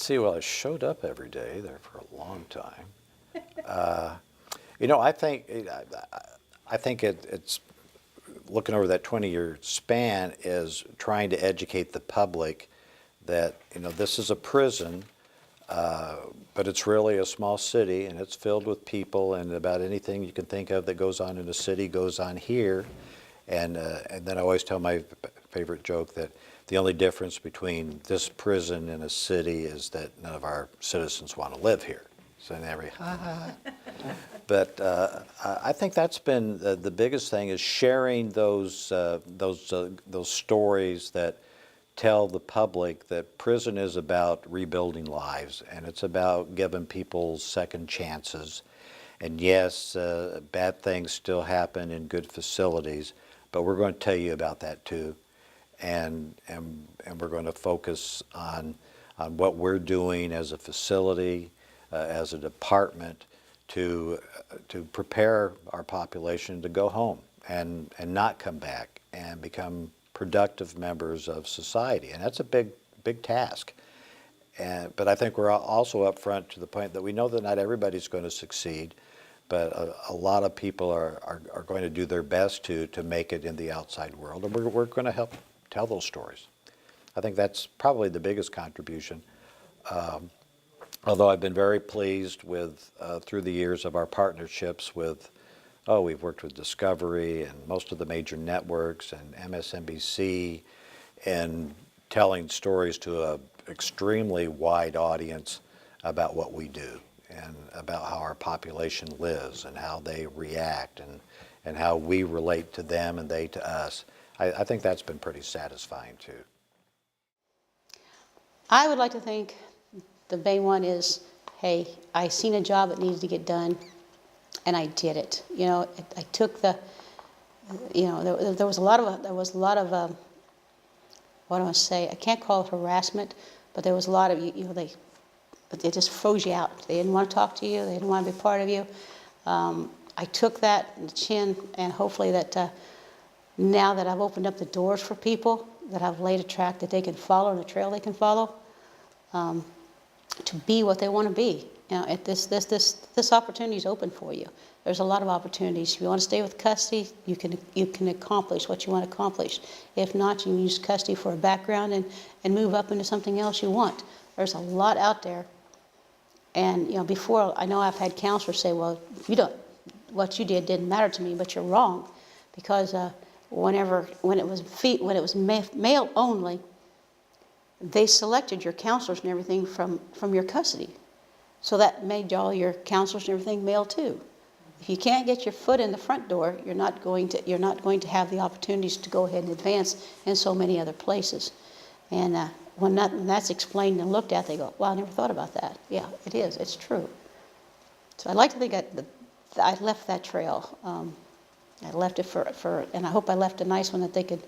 see, well, I showed up every day there for a long time. You know, I think it's looking over that 20-year span is trying to educate the public that, you know, this is a prison, but it's really a small city, and it's filled with people, and about anything you can think of that goes on in a city goes on here. And then I always tell my favorite joke that the only difference between this prison and a city is that none of our citizens want to live here. So every ha ha. But I think that's been the biggest thing, is sharing those stories that tell the public that prison is about rebuilding lives, and it's about giving people second chances. And yes, bad things still happen in good facilities, but we're going to tell you about that too. And we're going to focus on what we're doing as a facility, as a department, to prepare our population to go home and not come back and become productive members of society. And that's a big task. But I think we're also upfront to the point that we know that not everybody's going to succeed, but a lot of people are going to do their best to make it in the outside world, and we're going to help tell those stories. I think that's probably the biggest contribution. Although I've been very pleased with, through the years of our partnerships with, we've worked with Discovery and most of the major networks and MSNBC, and telling stories to an extremely wide audience about what we do and about how our population lives and how they react and how we relate to them and they to us. I think that's been pretty satisfying too. I would like to think the main one is, hey, I seen a job that needed to get done, and I did it. You know, I took the, you know, there was a lot of what do I say? I can't call it harassment, but there was a lot of, you know, they just froze you out. They didn't want to talk to you. They didn't want to be part of you. I took that in the chin, and hopefully that now that I've opened up the doors for people, that I've laid a track that they can follow and a trail they can follow, to be what they want to be. You know, this opportunity is open for you. There's a lot of opportunities. If you want to stay with custody, you can accomplish what you want to accomplish. If not, you can use custody for a background and move up into something else you want. There's a lot out there. And you know, before, I know I've had counselors say, well, what you did didn't matter to me, but you're wrong, because when it was male only, they selected your counselors and everything from your custody. So that made all your counselors and everything male too. If you can't get your foot in the front door, you're not going to have the opportunities to go ahead and advance in so many other places. And when that's explained and looked at, they go, wow, I never thought about that. Yeah, it is. It's true. So I'd like to think I left that trail. I left it and I hope I left a nice one that they could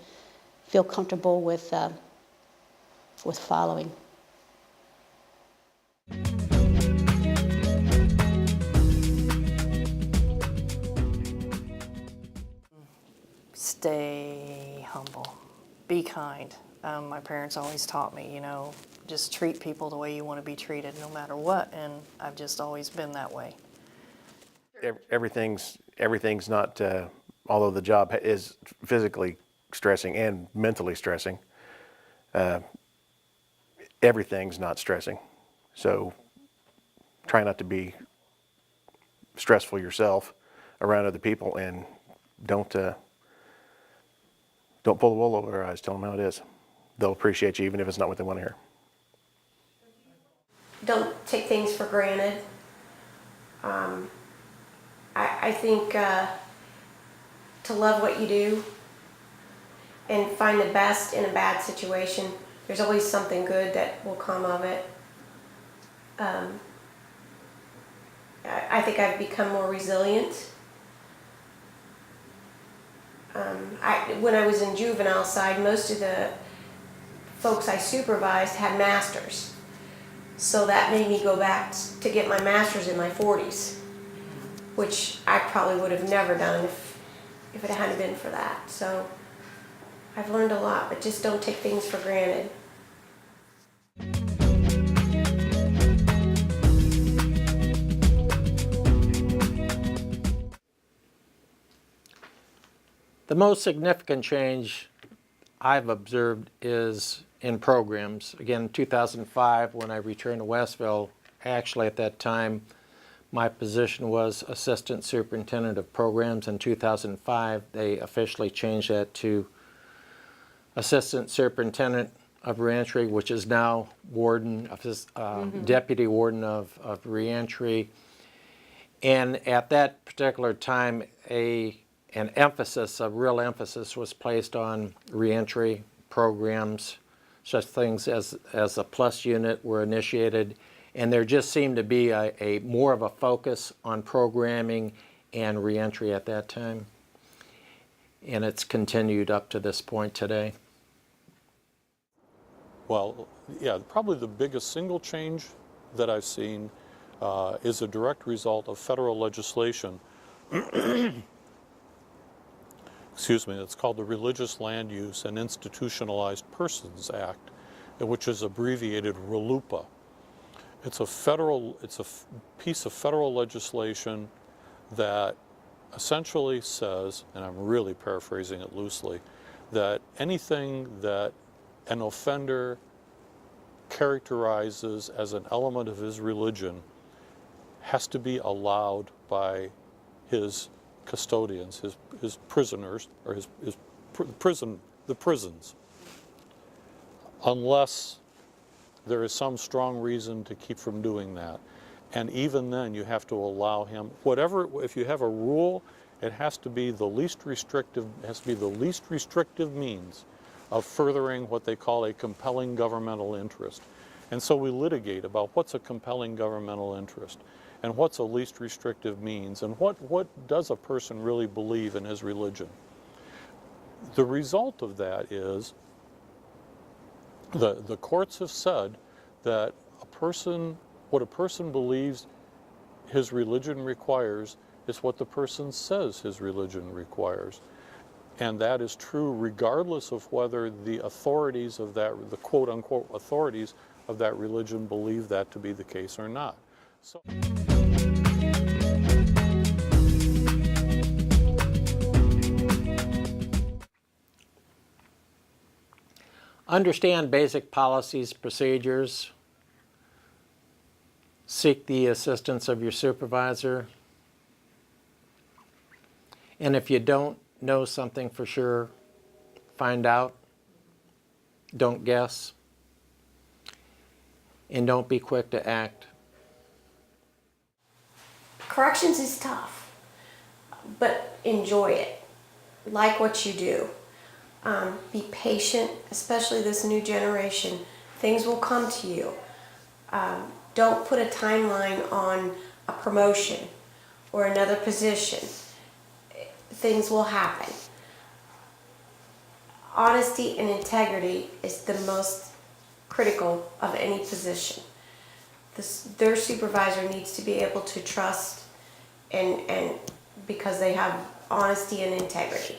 feel comfortable with following. Stay humble. Be kind. My parents always taught me, you know, just treat people the way you want to be treated no matter what, and I've just always been that way. Everything's not, although the job is physically stressing and mentally stressing, everything's not stressing. So try not to be stressful yourself around other people, and don't pull the wool over their eyes. Tell them how it is. They'll appreciate you even if it's not what they want to hear. Don't take things for granted. I think to love what you do and find the best in a bad situation. There's always something good that will come of it. I think I've become more resilient. When I was in juvenile side, most of the folks I supervised had masters. So that made me go back to get my master's in my 40s, which I probably would have never done if it hadn't been for that. So I've learned a lot, but just don't take things for granted. The most significant change I've observed is in programs. Again, in 2005, when I returned to Westville, actually at that time, my position was Assistant Superintendent of Programs. In 2005, they officially changed that to Assistant Superintendent of Reentry, which is now Warden, Deputy Warden of Reentry. And at that particular time, a real emphasis was placed on reentry programs. Such things as a plus unit were initiated, and there just seemed to be a more of a focus on programming and reentry at that time. And it's continued up to this point today. Well, yeah, probably the biggest single change that I've seen is a direct result of federal legislation. Excuse me, it's called the Religious Land Use and Institutionalized Persons Act, which is abbreviated RLUIPA. It's a piece of federal legislation that essentially says, and I'm really paraphrasing it loosely, that anything that an offender characterizes as an element of his religion has to be allowed by his custodians, his prisoners, or the prisons, unless there is some strong reason to keep from doing that. And even then, you have to allow him, if you have a rule, it has to be the least restrictive means of furthering what they call a compelling governmental interest. And so we litigate about what's a compelling governmental interest and what's a least restrictive means and what does a person really believe in his religion. The result of that is the courts have said that what a person believes his religion requires is what the person says his religion requires. And that is true regardless of whether the authorities of the quote-unquote authorities of that religion believe that to be the case or not. So Understand basic policies, procedures. Seek the assistance of your supervisor. And if you don't know something for sure, find out. Don't guess. And don't be quick to act. Corrections is tough, but enjoy it. Like what you do. Be patient, especially this new generation. Things will come to you. Don't put a timeline on a promotion or another position. Things will happen. Honesty and integrity is the most critical of any position. Their supervisor needs to be able to trust and because they have honesty and integrity.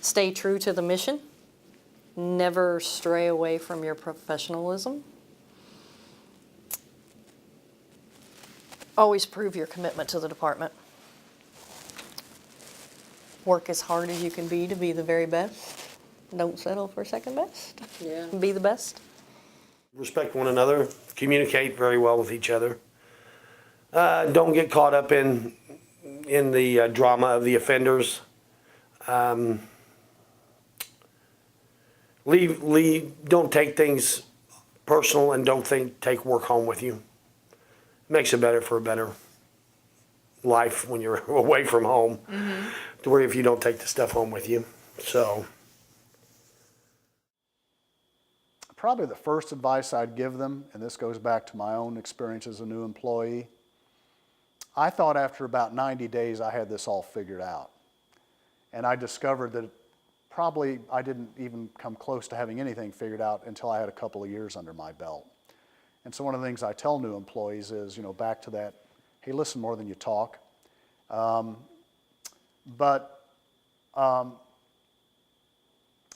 Stay true to the mission. Never stray away from your professionalism. Always prove your commitment to the department. Work as hard as you can be to be the very best. Don't settle for second best. Yeah. Be the best. Respect one another, communicate very well with each other. Don't get caught up in the drama of the offenders. Don't take things personal and don't take work home with you. Makes it better for a better life when you're away from home. Mm-hmm. To where if you don't take the stuff home with you. So. Probably the first advice I'd give them, and this goes back to my own experience as a new employee, I thought after about 90 days I had this all figured out. And I discovered that probably I didn't even come close to having anything figured out until I had a couple of years under my belt. And so one of the things I tell new employees is, back to that, hey, listen more than you talk.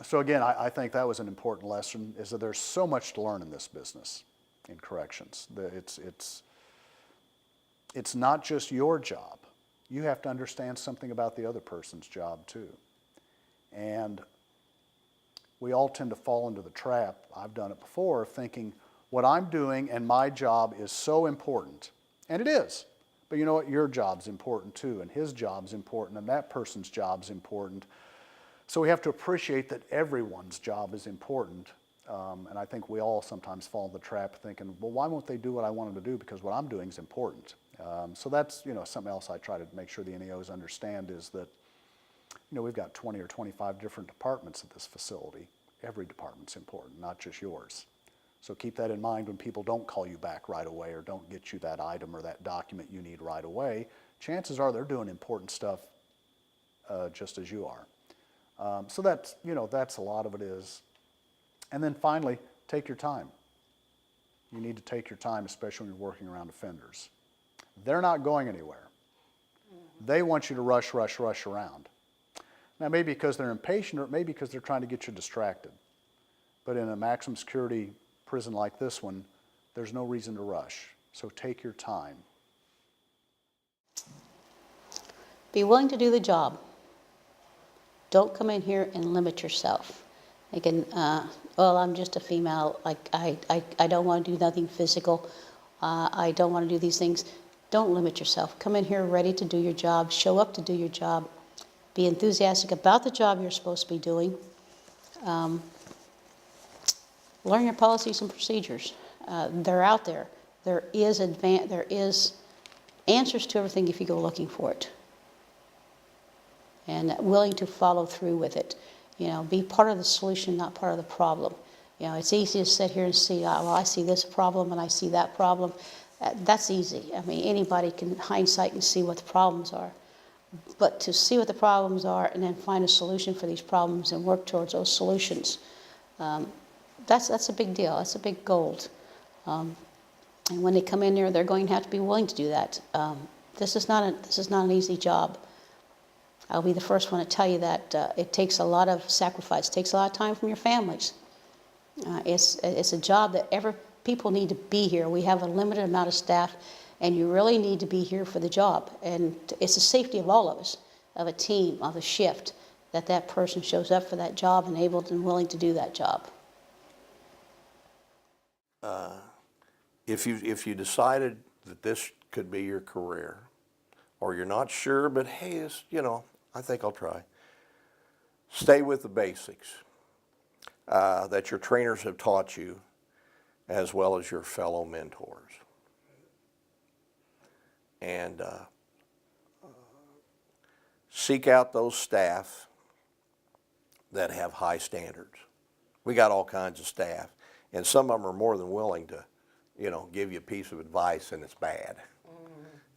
So again, I think that was an important lesson, is that there's so much to learn in this business, in corrections. It's not just your job. you have to understand something about the other person's job too. And we all tend to fall into the trap, I've done it before, of thinking what I'm doing and my job is so important. And it is. But you know what? Your job's important too, and his job's important, and that person's job's important. So we have to appreciate that everyone's job is important. And I think we all sometimes fall in the trap thinking, well, why won't they do what I want them to do? Because what I'm doing is important. So that's, something else I try to make sure the NEOs understand is that, we've got 20 or 25 different departments at this facility. Every department's important, not just yours. So keep that in mind when people don't call you back right away or don't get you that item or that document you need right away. Chances are they're doing important stuff just as you are. So that's, that's a lot of it is. And then finally, take your time. You need to take your time, especially when you're working around offenders. They're not going anywhere. They want you to rush around. Now, maybe because they're impatient or maybe because they're trying to get you distracted. But in a maximum security prison like this one, there's no reason to rush. So take your time. Be willing to do the job. Don't come in here and limit yourself. Thinking, well, I'm just a female, I don't want to do nothing physical. I don't want to do these things. Don't limit yourself. Come in here ready to do your job. Show up to do your job. Be enthusiastic about the job you're supposed to be doing. Learn your policies and procedures. They're out there. There is answers to everything if you go looking for it. And willing to follow through with it. Be part of the solution, not part of the problem. It's easy to sit here and see, well, I see this problem and I see that problem. That's easy. I mean, anybody can hindsight and see what the problems are. But to see what the problems are and then find a solution for these problems and work towards those solutions, that's a big deal. That's a big goal. And when they come in there, they're going to have to be willing to do that. This is not an easy job. I'll be the first one to tell you that it takes a lot of sacrifice. It takes a lot of time from your families. It's a job that people need to be here. We have a limited amount of staff, and you really need to be here for the job. And it's the safety of all of us, of a team, of a shift, that person shows up for that job and able and willing to do that job. If you decided that this could be your career, or you're not sure, but hey, I think I'll try. Stay with the basics that your trainers have taught you, as well as your fellow mentors. And seek out those staff that have high standards. We got all kinds of staff, and some of them are more than willing to, give you a piece of advice and it's bad.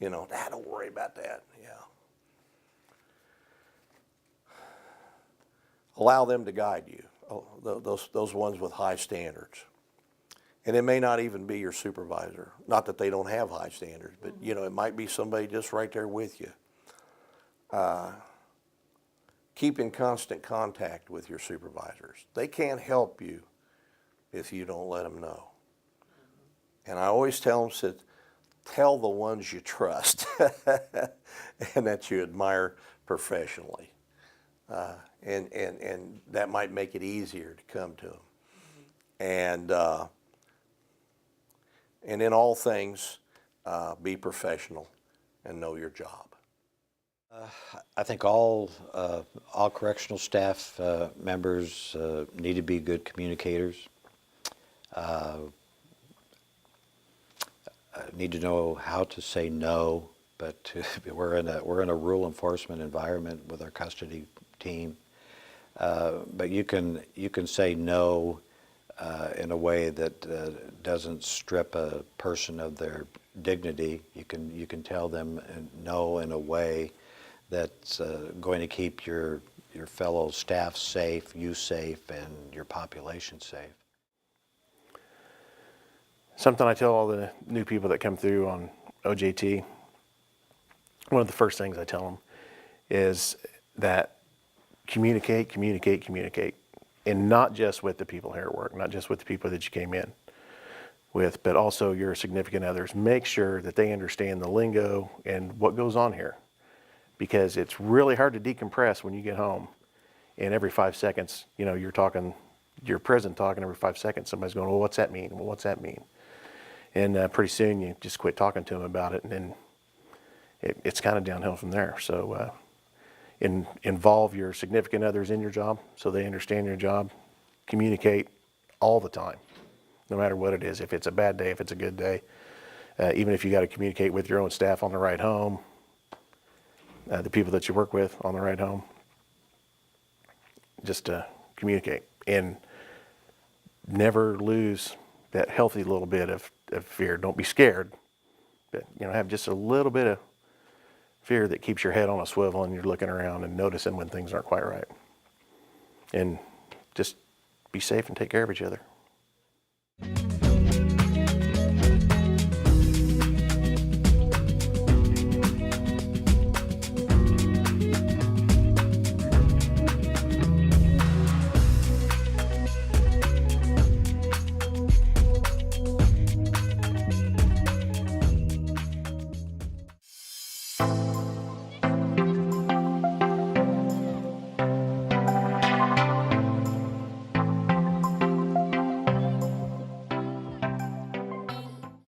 Don't worry about that. Yeah. Allow them to guide you. Those ones with high standards. And it may not even be your supervisor. Not that they don't have high standards, but it might be somebody just right there with you. Keep in constant contact with your supervisors. They can't help you if you don't let them know. And I always tell them, tell the ones you trust and that you admire professionally. And that might make it easier to come to them. And in all things, be professional and know your job. I think all correctional staff members need to be good communicators. Need to know how to say no, but we're in a rule enforcement environment with our custody team. But you can say no in a way that doesn't strip a person of their dignity. You can tell them no in a way that's going to keep your fellow staff safe, you safe, and your population safe. Something I tell all the new people that come through on OJT, one of the first things I tell them is that communicate, and not just with the people here at work, not just with the people that you came in with, but also your significant others. Make sure that they understand the lingo and what goes on here. because it's really hard to decompress when you get home. And every 5 seconds, you know, you're prison talking every 5 seconds. Somebody's going, well, what's that mean? Well, what's that mean? And pretty soon you just quit talking to them about it, and then it's kind of downhill from there. So involve your significant others in your job so they understand your job. Communicate all the time, no matter what it is. If it's a bad day, if it's a good day, even if you got to communicate with your own staff on the ride home, the people that you work with on the ride home, just communicate and never lose that healthy little bit of fear. Don't be scared, but you know, have just a little bit of fear that keeps your head on a swivel and you're looking around and noticing when things aren't quite right. And just be safe and take care of each other.